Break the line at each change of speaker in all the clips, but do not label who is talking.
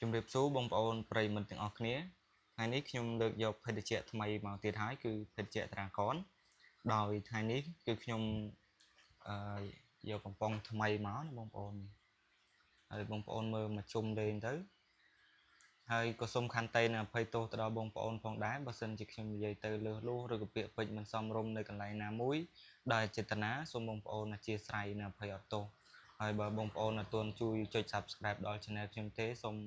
ជំរាបសួរបងប្អូនប្រិយមិត្តទាំងអស់គ្នាថ្ងៃនេះខ្ញុំលើកយកភេទជ្ជៈថ្មីមកទៀតហើយគឺភេទជ្ជៈត្រាកនដោយថ្ងៃនេះគឺខ្ញុំយកកំប៉ុងថ្មីមកណាបងប្អូនហើយបងប្អូនមើលមកជុំលេងទៅហើយក៏សូមខន្តីនៅអភ័យទោសទៅដល់បងប្អូនផងដែរបើសិនជាខ្ញុំនិយាយទៅលើសលួសឬក៏ពាក្យពេចន៍មិនសមរម្យនៅកន្លែងណាមួយដោយចេតនាសូមបងប្អូនអធិស្ឋាននៅអភ័យអត់ទោសហើយបើបងប្អូនអត់ទាន់ជួយចុច Subscribe ដល់ Channel ខ្ញុំទេសូម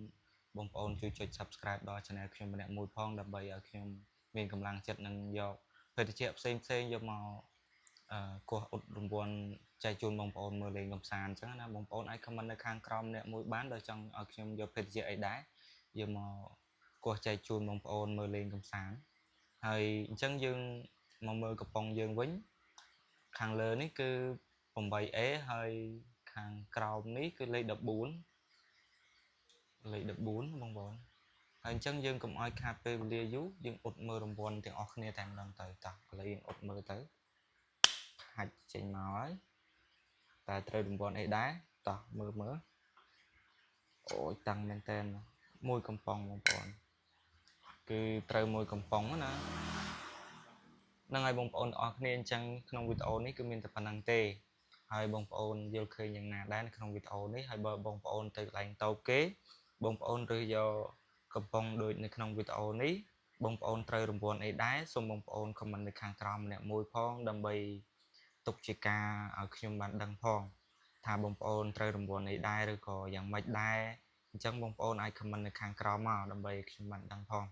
បងប្អូនជួយចុច Subscribe ដល់ Channel ខ្ញុំម្នាក់មួយផងដើម្បីឲ្យខ្ញុំមានកម្លាំងចិត្តនឹងយកភេទជ្ជៈផ្សេងយកមកគោះអ៊ុតរង្វាន់ចែកជូនបងប្អូនមើលលេងកំសាន្តអញ្ចឹងណាបងប្អូនអាច comment នៅខាងក្រោមអ្នកមួយបានដោយចង់ឲ្យខ្ញុំយកភេទជ្ជៈអីដែរយកមកគោះចែកជូនបងប្អូនមើលលេងកំសាន្តហើយអញ្ចឹងយើងមកមើលកំប៉ុងយើងវិញខាងលើនេះគឺ 8A ហើយខាងក្រោមនេះគឺលេខ 14បងប្អូនហើយអញ្ចឹងយើងកុំឲ្យខាតពេលវេលាយូរយើងអ៊ុតមើលរង្វាន់ទាំងអស់គ្នាតែម្ដងទៅតោះឥឡូវយើងអ៊ុតមើលទៅហាច់ចេញមកហើយតែត្រូវរង្វាន់អីដែរតោះមើលអូយតាំងមែនតើមួយកំប៉ុងបងប្អូនគឺត្រូវមួយកំប៉ុងណាហ្នឹងហើយបងប្អូនទាំងអស់គ្នាអញ្ចឹងក្នុងវីដេអូនេះគឺមានតែប៉ុណ្្នឹងទេហើយបងប្អូនយល់ឃើញយ៉ាងណាដែរនៅក្នុងវីដេអូនេះហើយបើបងប្អូនទៅកន្លែងតូបគេបងប្អូនរើសយកកំប៉ុងដូចនៅក្នុងវីដេអូនេះបងប្អូនត្រូវរង្វាន់អីដែរសូមបងប្អូន comment នៅខាងក្រោមម្នាក់មួយផងដើម្បីទុកជាការឲ្យខ្ញុំបានដឹងផងថាបងប្អូនត្រូវរង្វាន់អីដែរឬក៏យ៉ាងម៉េចដែរអញ្ចឹងបងប្អូនអាច comment នៅខាងក្រោមមកដើម្បីខ្ញុំបានដឹងផង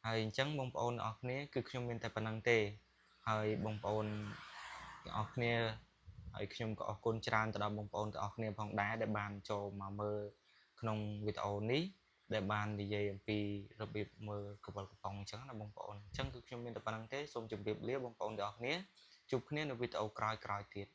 ហើយអញ្ចឹងបងប្អូនទាំងអស់គ្នាគឺខ្ញុំមានតែប៉ុណ្្នឹងទេហើយបងប្អូនទាំងអស់គ្នាហើយខ្ញុំក៏អរគុណច្រើនទៅដល់បងប្អូនទាំងអស់គ្នាផងដែរដែលបានចូលមកមើលក្នុងវីដេអូនេះដែលបាននិយាយអំពីរបៀបមើលកវលកំប៉ុងអញ្ចឹងណាបងប្អូនអញ្ចឹងគឺខ្ញុំមានតែប៉ុណ្្នឹងទេសូមជម្រាបលាបងប្អូនទាំងអស់គ្នាជួបគ្នានៅវីដេអូក្រោយទៀត